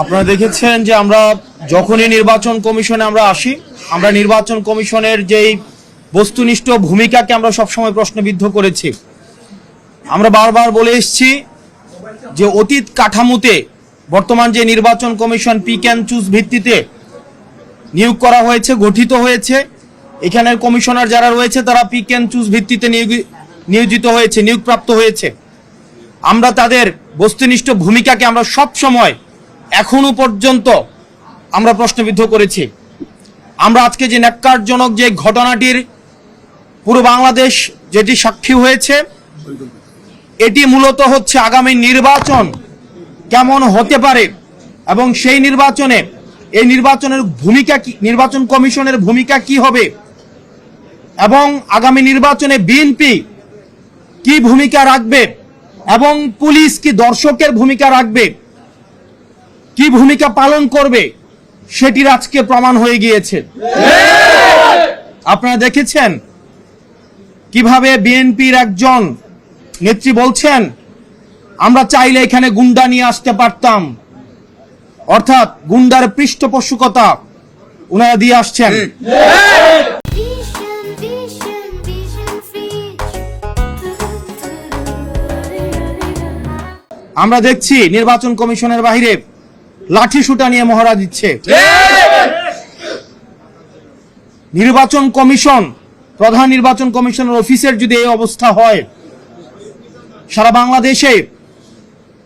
আপনারা দেখেছেন যে আমরা যখনই নির্বাচন কমিশনে আমরা আসি, আমরা নির্বাচন কমিশনের যেই বস্তুনিষ্ঠ ভূমিকাকে আমরা সবসময় প্রশ্নবিদ্ধ করেছি। আমরা বারবার বলে এসেছি যে অতীত কাঠামোতে বর্তমান যে নির্বাচন কমিশন পিক অ্যান্ড চুজ ভিত্তিতে নিয়োগ করা হয়েছে, গঠিত হয়েছে, এখানের কমিশনার যারা রয়েছে তারা পিক অ্যান্ড চুজ ভিত্তিতে নিয়োজিত হয়েছে, নিয়োগপ্রাপ্ত হয়েছে। আমরা তাদের বস্তুনিষ্ঠ ভূমিকাকে আমরা সব সময় এখনো পর্যন্ত আমরা প্রশ্নবিদ্ধ করেছি। আমরা আজকে যে ন্যাক্কারজনক যে ঘটনাটির পুরো বাংলাদেশ যেটি সাক্ষী হয়েছে, এটি মূলত হচ্ছে আগামী নির্বাচন কেমন হতে পারে এবং সেই নির্বাচনে এই নির্বাচনের ভূমিকা কি, নির্বাচন কমিশনের ভূমিকা কি হবে এবং আগামী নির্বাচনে বিএনপি কি ভূমিকা রাখবে এবং পুলিশ কি দর্শকের ভূমিকা রাখবে, কি ভূমিকা পালন করবে, সেটির আজকে প্রমাণ হয়ে গিয়েছে। আপনারা দেখেছেন কিভাবে বিএনপির একজন নেত্রী বলছেন আমরা চাইলে এখানে গুন্ডা নিয়ে আসতে পারতাম, অর্থাৎ গুন্ডার পৃষ্ঠপোষকতা ওনারা দিয়ে আসছেন। আমরা দেখছি নির্বাচন কমিশনের বাইরে লাঠি সুটা নিয়ে মহড়া দিচ্ছে। নির্বাচন কমিশন, প্রধান নির্বাচন কমিশনের অফিসের যদি এই অবস্থা হয়, সারা বাংলাদেশে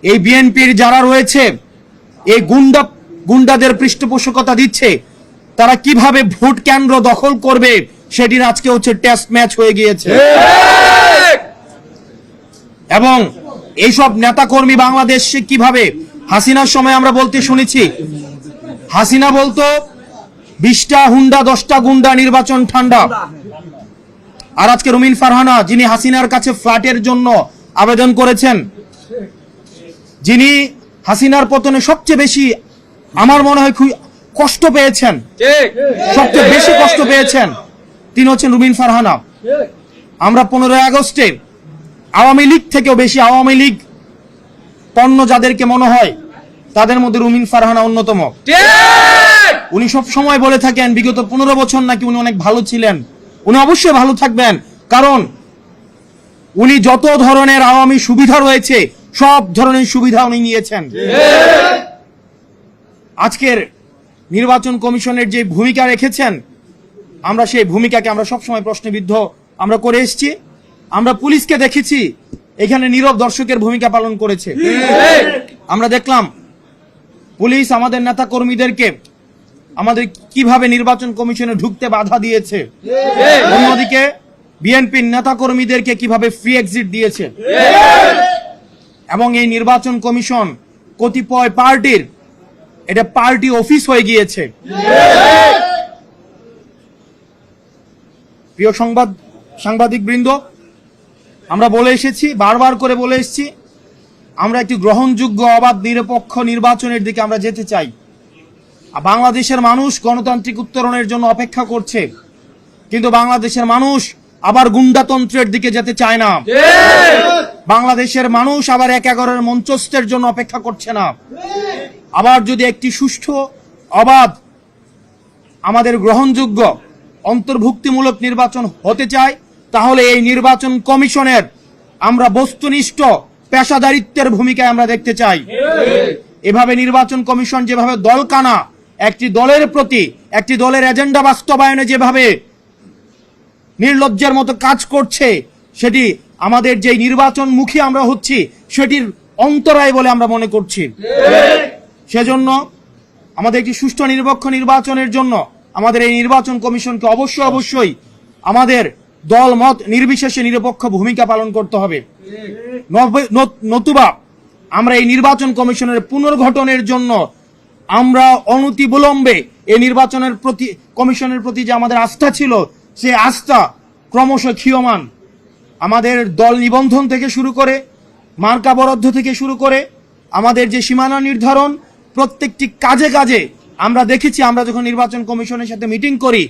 এই বিএনপির যারা রয়েছে এই গুন্ডাদের পৃষ্ঠপোষকতা দিচ্ছে, তারা কিভাবে ভোট কেন্দ্র দখল করবে সেটির আজকে হচ্ছে টেস্ট ম্যাচ হয়ে গিয়েছে। এবং এইসব নেতাকর্মী বাংলাদেশে কিভাবে, হাসিনার সময় আমরা বলতে শুনেছি, হাসিনা বলতো 20টা হুন্ডা 10টা গুন্ডা, নির্বাচন ঠান্ডা। আর আজকে রুমিন ফারহানা, যিনি হাসিনার কাছে ফ্ল্যাটের জন্য আবেদন করেছেন, যিনি হাসিনার পতনে সবচেয়ে বেশি আমার মনে হয় কষ্ট পেয়েছেন, সবচেয়ে বেশি কষ্ট পেয়েছেন, তিনি হচ্ছেন রুমিন ফারহানা। আমরা 15 আগস্টে আওয়ামী লীগ থেকেও বেশি আওয়ামী লীগ পণ্য যাদেরকে মনে হয় তাদের মধ্যে রুমিন ফারহানা অন্যতম। উনি সব সময় বলে থাকেন বিগত 15 বছর নাকি উনি অনেক ভালো ছিলেন। উনি অবশ্যই ভালো থাকবেন, কারণ উনি যত ধরনের আওয়ামী সুবিধা রয়েছে সব ধরনের সুবিধা উনি নিয়েছেন। আজকের নির্বাচন কমিশনের যে ভূমিকা রেখেছেন, আমরা সেই ভূমিকাকে আমরা সবসময় প্রশ্নবিদ্ধ আমরা করে এসেছি। আমরা পুলিশকে দেখেছি এখানে নীরব দর্শকের ভূমিকা পালন করেছে। আমরা দেখলাম পুলিশ আমাদের নেতা কর্মীদেরকে আমাদের কিভাবে নির্বাচন কমিশনে ঢুকতে বাধা দিয়েছে, অন্যদিকে বিএনপির নেতা কর্মীদেরকে কিভাবে ফ্রি এক্সিট দিয়েছে। এবং এই নির্বাচন কমিশন কতিপয় পার্টির এটা পার্টি অফিস হয়ে গিয়েছে। প্রিয় সাংবাদিক বৃন্দ, আমরা বলে এসেছি, বারবার করে বলে এসেছি, আমরা একটি গ্রহণযোগ্য অবাধ নিরপেক্ষ নির্বাচনের দিকে আমরা যেতে চাই। বাংলাদেশের মানুষ গণতান্ত্রিক উত্তরণের জন্য অপেক্ষা করছে, কিন্তু বাংলাদেশের মানুষ আবার গুন্ডাতন্ত্রের দিকে যেতে চায় না। বাংলাদেশের মানুষ আবার ১-১১ মঞ্চস্থের জন্য অপেক্ষা করছে না। আবার যদি একটি সুষ্ঠু, অবাধ, আমাদের গ্রহণযোগ্য অন্তর্ভুক্তিমূলক নির্বাচন হতে চায়, তাহলে এই নির্বাচন কমিশনের আমরা বস্তুনিষ্ঠ পেশাদারিত্বের ভূমিকায় আমরা দেখতে চাই। এভাবে নির্বাচন কমিশন যেভাবে দলকানা একটি দলের প্রতি, একটি দলের এজেন্ডা বাস্তবায়নে যেভাবে নির্লজ্জের মতো কাজ করছে, সেটি আমাদের যে নির্বাচন মুখী আমরা হচ্ছি সেটির অন্তরায় বলে আমরা মনে করছি। সেজন্য আমাদের একটি সুষ্ঠু নিরপেক্ষ নির্বাচনের জন্য আমাদের এই নির্বাচন কমিশনকে অবশ্যই আমাদের দল মত নির্বিশেষে নিরপেক্ষ ভূমিকা পালন করতে হবে। নতুবা আমরা এই নির্বাচন কমিশনের পুনর্গঠনের জন্য আমরা অনতিবিলম্বে এই নির্বাচনের প্রতি, কমিশনের প্রতি যে আমাদের আস্থা ছিল, সেই আস্থা ক্রমশ ক্ষীয়মান। আমাদের দল নিবন্ধন থেকে শুরু করে, মার্কা বরাদ্দ থেকে শুরু করে, আমাদের যে সীমানা নির্ধারণ, প্রত্যেকটি কাজে কাজে আমরা দেখেছি, আমরা যখন নির্বাচন কমিশনের সাথে মিটিং করি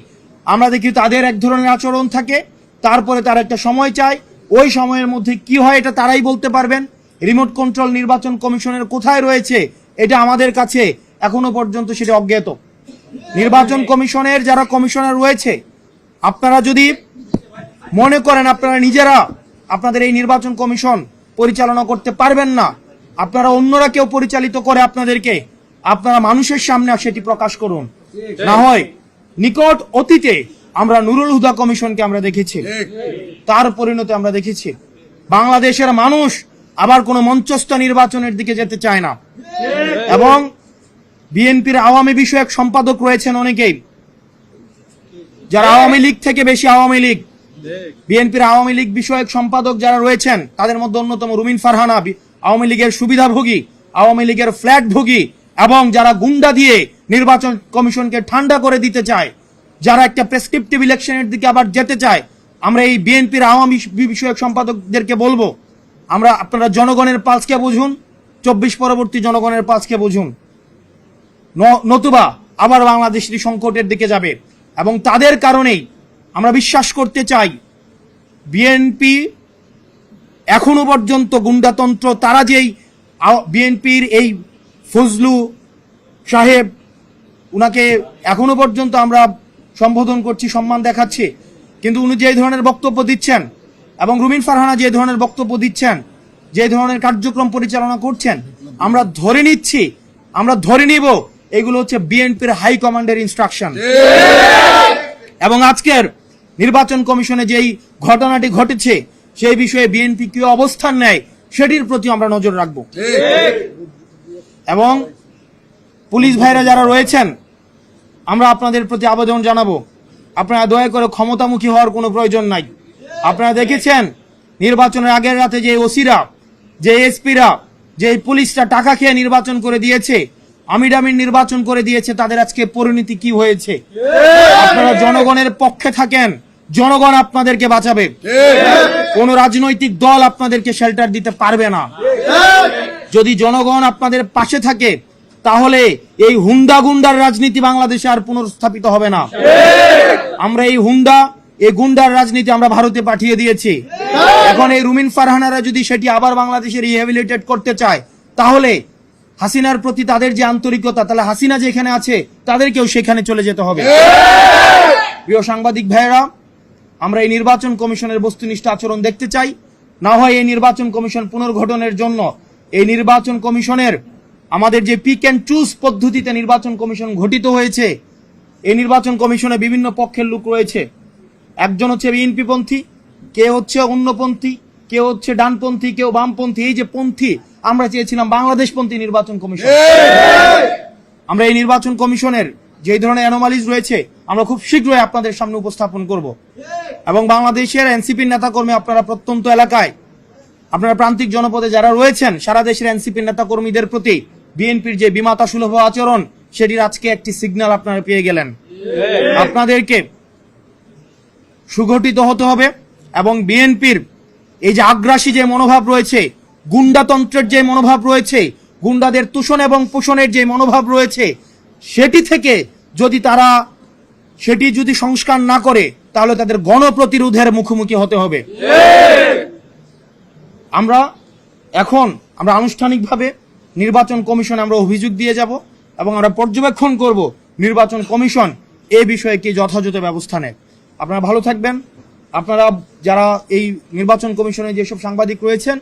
আমরা দেখি তাদের এক ধরনের আচরণ থাকে, তারপরে তারা একটা সময় চায়, ওই সময়ের মধ্যে কি হয় এটা তারাই বলতে পারবেন। রিমোট কন্ট্রোল নির্বাচন কমিশনের কোথায় রয়েছে এটা আমাদের কাছে এখনো পর্যন্ত সেটা অজ্ঞাত। নির্বাচন কমিশনের যারা কমিশনার রয়েছে, আপনারা যদি মনে করেন আপনারা নিজেরা আপনাদের এই নির্বাচন কমিশন পরিচালনা করতে পারবেন না, আপনারা অন্যরা কেউ পরিচালিত করে আপনাদেরকে, আপনারা মানুষের সামনে সেটি প্রকাশ করুন। না হয় নিকট অতীতে আমরা নুরুল হুদা কমিশনকে আমরা দেখেছি, তার পরিণতি আমরা দেখেছি। বাংলাদেশের মানুষ আবার কোনো মঞ্চস্থ নির্বাচনের দিকে যেতে চায় না। এবং বিএনপির আওয়ামী বিষয়ক সম্পাদক রয়েছেন অনেকেই, যারা আওয়ামী লীগ থেকে বেশি আওয়ামী লীগ। বিএনপির আওয়ামী লীগ বিষয়ক সম্পাদক যারা রয়েছেন তাদের মধ্যে অন্যতম রুমিন ফারহানা, আওয়ামী লীগের সুবিধাভোগী, আওয়ামী লীগের ফ্ল্যাটভোগী, এবং যারা গুন্ডা দিয়ে নির্বাচন কমিশনকে ঠান্ডা করে দিতে চায়, যারা একটা প্রেসক্রিপটিভ ইলেকশনের দিকে আবার যেতে চায়। আমরা এই বিএনপির আওয়ামী বিষয়ক সম্পাদকদেরকে বলবো, আপনারা জনগণের পালসকে বুঝুন, 24 পরবর্তী জনগণের পালসকে বুঝুন, নতুবা আবার বাংলাদেশটি সংকটের দিকে যাবে। এবং তাদের কারণেই আমরা বিশ্বাস করতে চাই বিএনপি এখনো পর্যন্ত গুন্ডাতন্ত্র, তারা যেই বিএনপির এই ফজলু সাহেব, উনাকে এখনো পর্যন্ত আমরা সম্বোধন করছি, সম্মান দেখাচ্ছি, কিন্তু উনি যে ধরনের বক্তব্য দিচ্ছেন এবং রুমিন ফারহানা যে ধরনের বক্তব্য দিচ্ছেন, যে ধরনের কার্যক্রম পরিচালনা করছেন, আমরা ধরে নিব এগুলো হচ্ছে বিএনপির হাই কমান্ডের ইনস্ট্রাকশন। এবং আজকের নির্বাচন কমিশনে যেই ঘটনাটি ঘটেছে সেই বিষয়ে বিএনপি কি অবস্থান নেয় সেটির প্রতি আমরা নজর রাখব। এবং পুলিশ ভাইরা যারা রয়েছেন, আমরা আপনাদের প্রতি আবেদন জানাবো, আপনারা দয়া করে ক্ষমতামুখী হওয়ার কোনো প্রয়োজন নাই। আপনারা দেখেছেন নির্বাচনের আগের রাতে যে ওসিরা, যে এসপিরা, যে পুলিশরা টাকা খেয়ে নির্বাচন করে দিয়েছে, আমির নির্বাচন করে দিয়েছে, তাদের আজকে পরিণতি কি হয়েছে। আপনারা জনগণের পক্ষে থাকেন, জনগণ আপনাদেরকে বাঁচাবে। কোন রাজনৈতিক দল আপনাদেরকে শেল্টার দিতে পারবে না। যদি জনগণ আপনাদের পাশে থাকে তাহলে এই হুন্ডা গুন্ডার রাজনীতি বাংলাদেশে আর পুনর্স্থাপিত হবে না। আমরা এই গুন্ডার রাজনীতি আমরা ভারতে পাঠিয়ে দিয়েছি। এখন এই রুমিন ফারহানারা যদি সেটি আবার বাংলাদেশে রিহ্যাবিলিটেট করতে চায়, তাহলে হাসিনার প্রতি তাদের যে আন্তরিকতা, তাহলে হাসিনা যেখানে আছে তাদেরকেও সেখানে চলে যেতে হবে। প্রিয় সাংবাদিক ভাইয়েরা, আমরা এই নির্বাচন কমিশনের বস্তুনিষ্ঠ আচরণ দেখতে চাই। না হয় এই নির্বাচন কমিশন পুনর্গঠনের জন্য এই নির্বাচন কমিশনের আমাদের যে পিক অ্যান্ড চুজ পদ্ধতিতে নির্বাচন কমিশন গঠিত হয়েছে, এই নির্বাচন কমিশনে বিভিন্ন পক্ষের লোক রয়েছে। একজন হচ্ছে বিএনপি পন্থী, কে হচ্ছে অন্যপন্থী, কেউ হচ্ছে ডানপন্থী, কেউ বামপন্থী। এই যে পন্থী, আমরা চেয়েছিলাম বাংলাদেশপন্থী নির্বাচন কমিশন। আমরা এই নির্বাচন কমিশনের যে ধরনের অ্যানোমালিজ রয়েছে আমরা খুব শীঘ্রই আপনাদের সামনে উপস্থাপন করব। এবং বাংলাদেশের এনসিপির নেতাকর্মী, আপনারা প্রত্যন্ত এলাকায়, আপনারা প্রান্তিক জনপদে যারা রয়েছেন, সারা দেশের এনসিপির নেতাকর্মীদের প্রতি বিএনপির যে বিমাতা সুলভ আচরণ, সেটির আজকে একটি সিগন্যাল আপনারা পেয়ে গেলেন। আপনাদেরকে সুগঠিত হতে হবে এবং বিএনপির এই যে আগ্রাসী যে মনোভাব রয়েছে, গুন্ডাতন্ত্রের যে মনোভাব রয়েছে, গুন্ডাদের তুষণ এবং পোষণের যে মনোভাব রয়েছে, সেটি থেকে যদি সংস্কার না করে, তাহলে তাদের গণপ্রতিরোধের মুখোমুখি হতে হবে। আমরা আনুষ্ঠানিকভাবে নির্বাচন কমিশনে আমরা অভিযোগ দিয়ে যাব এবং আমরা পর্যবেক্ষণ করব নির্বাচন কমিশন এই বিষয়ে কি যথাযথ ব্যবস্থা নেয়। আপনারা ভালো থাকবেন। আপনারা যারা এই নির্বাচন কমিশনে যেসব সাংবাদিক রয়েছেন,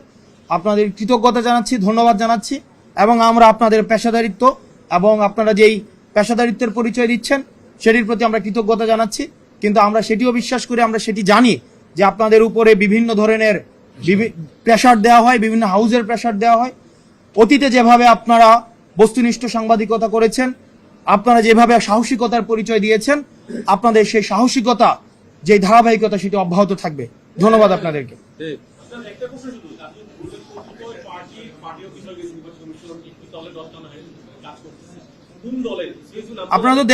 আপনাদের কৃতজ্ঞতা জানাচ্ছি, ধন্যবাদ জানাচ্ছি। এবং আমরা আপনাদের পেশাদারিত্ব এবং আপনারা যেই পেশাদারিত্বের পরিচয় দিচ্ছেন সেটির প্রতি আমরা কৃতজ্ঞতা জানাচ্ছি। কিন্তু আমরা সেটিও বিশ্বাস করি, আমরা সেটি জানি যে আপনাদের উপরে বিভিন্ন ধরনের প্রেশার দেওয়া হয়, বিভিন্ন হাউজের প্রেশার দেওয়া হয়। অতীতে যেভাবে আপনারা বস্তুনিষ্ঠ সাংবাদিকতা করেছেন, আপনারা যেভাবে সাহসিকতার পরিচয় দিয়েছেন, আপনাদের সেই সাহসিকতা, যে ধারাবাহিকতা, সেটি অব্যাহত থাকবে। ধন্যবাদ আপনাদেরকে। আপনারা তো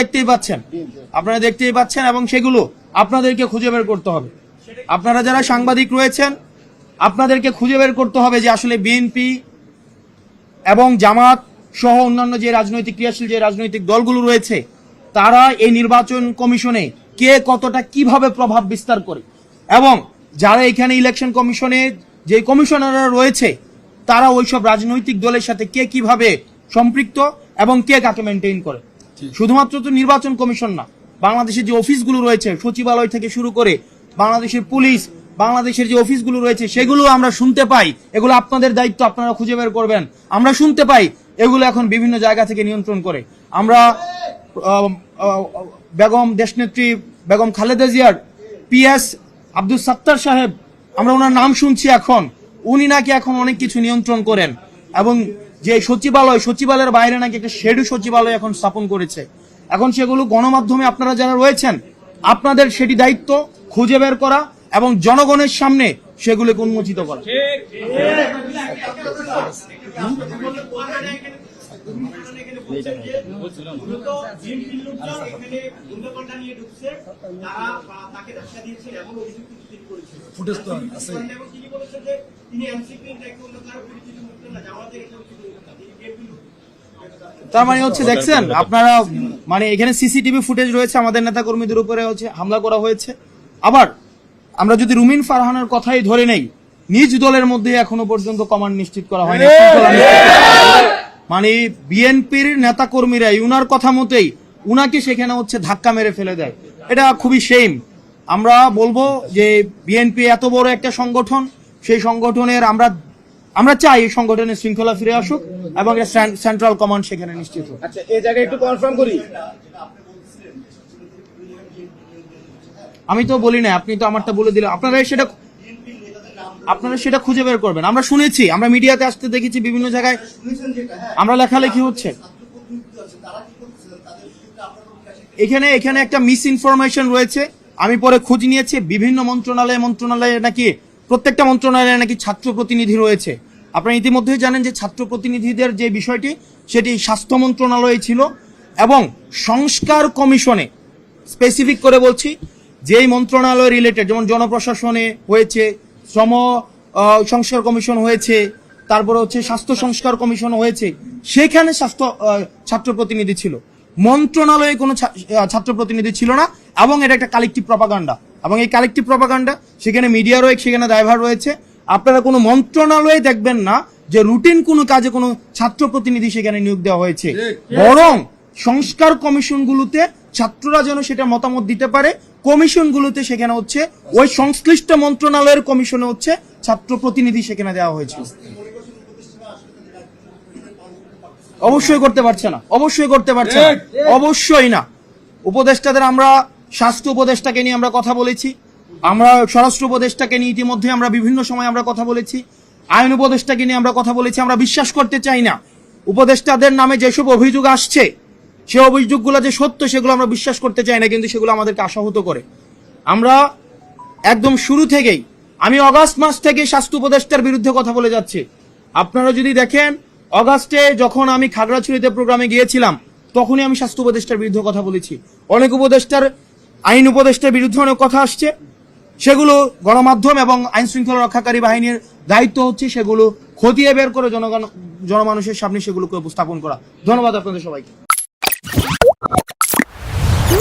দেখতেই পাচ্ছেন এবং সেগুলো আপনাদেরকে খুঁজে বের করতে হবে। আপনারা যারা সাংবাদিক রয়েছেন, আপনাদেরকে খুঁজে বের করতে হবে যে আসলে বিএনপি এবং জামাত সহ অন্যান্য যে রাজনৈতিক ক্রিয়াশীল যে রাজনৈতিক দলগুলো রয়েছে, তারা এই নির্বাচন কমিশনে কে কতটা কিভাবে প্রভাব বিস্তার করে, এবং যারা এখানে ইলেকশন কমিশনে যে কমিশনাররা রয়েছে, তারা ওইসব রাজনৈতিক দলের সাথে কে কিভাবে সম্পৃক্ত এবং কে কাকে মেনটেইন করে। শুধুমাত্র তো নির্বাচন কমিশন না, বাংলাদেশের যে অফিসগুলো রয়েছে সচিবালয় থেকে শুরু করে বাংলাদেশের পুলিশ, বাংলাদেশের যে অফিসগুলো রয়েছে সেগুলো আমরা শুনতে পাই, এগুলো আপনাদের দায়িত্ব, আপনারা খুঁজে বের করবেন। আমরা শুনতে পাই এগুলো এখন বিভিন্ন জায়গা থেকে নিয়ন্ত্রণ করে। আমরা বেগম দেশনেত্রী বেগম খালেদা জিয়ার PS আব্দুল সাত্তার সাহেব, আমরা ওনার নাম শুনছি এখন, উনি নাকি এখন অনেক কিছু নিয়ন্ত্রণ করেন এবং যে সচিবালয়ের বাইরে নাকি একটা শেডু সচিবালয় এখন স্থাপন করেছে। এখন সেগুলো গণমাধ্যমে আপনারা যারা রয়েছেন আপনাদের সেটি দায়িত্ব খুঁজে বের করা এবং জনগণের সামনে সেগুলোকে উন্মোচিত করা। তার মানে হচ্ছে দেখছেন আপনারা, মানে এখানে সিসিটিভি ফুটেজ রয়েছে, আমাদের নেতা কর্মীদের উপরে হচ্ছে হামলা করা হয়েছে। আবার আমরা যদি রুমিন ফারহানের কথাই ধরে নেই, নিজ দলের মধ্যে এখনো পর্যন্ত কমান্ড নিশ্চিত করা হয়নি। মানে বিএনপির নেতা কর্মীরা উনার কথা মতেই উনাকে সেখানে হচ্ছে ধাক্কা মেরে ফেলে দেয়, এটা খুবই শেম। আমরা বলবো যে বিএনপি এত বড় একটা সংগঠন, সেই সংগঠনের আমরা চাই এই সংগঠনের শৃঙ্খলা ফিরে আসুক এবং সেন্ট্রাল কমান্ড সেখানে নিশ্চিত হোক। আচ্ছা, এই জায়গায় একটু কনফার্ম করি, আমি তো বলি না, আপনি তো আমারটা বলে দিলেন, আপনারা সেটা খুঁজে বের করবেন। আমরা শুনেছি, আমরা মিডিয়াতে আসতে দেখেছি, বিভিন্ন জায়গায় আমরা লেখালেখি হচ্ছে। এখানে একটা মিস ইনফরমেশন রয়েছে, আমি পরে খোঁজ নিয়েছি, বিভিন্ন মন্ত্রণালয়ে নাকি প্রত্যেকটা মন্ত্রণালয়ে নাকি ছাত্র প্রতিনিধি রয়েছে। আপনারা ইতিমধ্যেই জানেন যে ছাত্র প্রতিনিধিদের যে বিষয়টি সেটি স্বাস্থ্য মন্ত্রণালয়ে ছিল এবং সংস্কার কমিশনে স্পেসিফিক করে বলছি, যেই মন্ত্রণালয় রিলেটেড, যেমন জনপ্রশাসনে হয়েছে, শ্রম সংস্কার কমিশন হয়েছে, তারপরে হচ্ছে স্বাস্থ্য সংস্কার কমিশন হয়েছে, সেখানে ছাত্র প্রতিনিধি ছিল, মন্ত্রণালয়ে কোনো ছাত্র প্রতিনিধি ছিল না। এবং এটা একটা কালেকটিভ প্রপাগান্ডা, এবং এই কালেকটিভ প্রপাগান্ডা সেখানে মিডিয়ারও সেখানে দায়ভার রয়েছে। আপনারা কোনো মন্ত্রণালয়ে দেখবেন না যে রুটিন কোনো কাজে কোনো ছাত্র প্রতিনিধি সেখানে নিয়োগ দেওয়া হয়েছে, বরং সংস্কার কমিশনগুলোতে ছাত্ররা যেন সেটা মতামত দিতে পারে, কমিশনগুলোতে সেখানে হচ্ছে ওই সংশ্লিষ্ট মন্ত্রণালয়ের কমিশনে হচ্ছে ছাত্র প্রতিনিধি সেখানে দেওয়া হয়েছে। অবশ্যই করতে পারছে না, অবশ্যই না। উপদেষ্টাদের, আমরা স্বাস্থ্য উপদেষ্টাকে নিয়ে আমরা কথা বলেছি, আমরা স্বরাষ্ট্র উপদেষ্টাকে নিয়ে ইতিমধ্যে আমরা বিভিন্ন সময় আমরা কথা বলেছি, আইন উপদেষ্টাকে নিয়ে আমরা কথা বলেছি। আমরা বিশ্বাস করতে চাই না উপদেষ্টাদের নামে যেসব অভিযোগ আসছে, সে অভিযোগগুলো যে সত্য সেগুলো আমরা বিশ্বাস করতে চাই না, কিন্তু সেগুলো আমাদেরকে আশাহত করে। আমরা একদম শুরু থেকেই, আমি অগাস্ট মাস থেকে স্বাস্থ্য উপদেষ্টার বিরুদ্ধে কথা বলে যাচ্ছি। আপনারা যদি দেখেন, অগাস্টে যখন আমি খাগড়াছড়িতে প্রোগ্রামে গিয়েছিলাম তখনই আমি স্বাস্থ্য উপদেষ্টার বিরুদ্ধে কথা বলেছি। অনেক উপদেষ্টার, আইন উপদেষ্টার বিরুদ্ধে অনেক কথা আসছে, সেগুলো গণমাধ্যম এবং আইন শৃঙ্খলা রক্ষাকারী বাহিনীর দায়িত্ব হচ্ছে সেগুলো খতিয়ে বের করে জনমানুষের সামনে সেগুলোকে উপস্থাপন করা। ধন্যবাদ আপনাদের সবাইকে।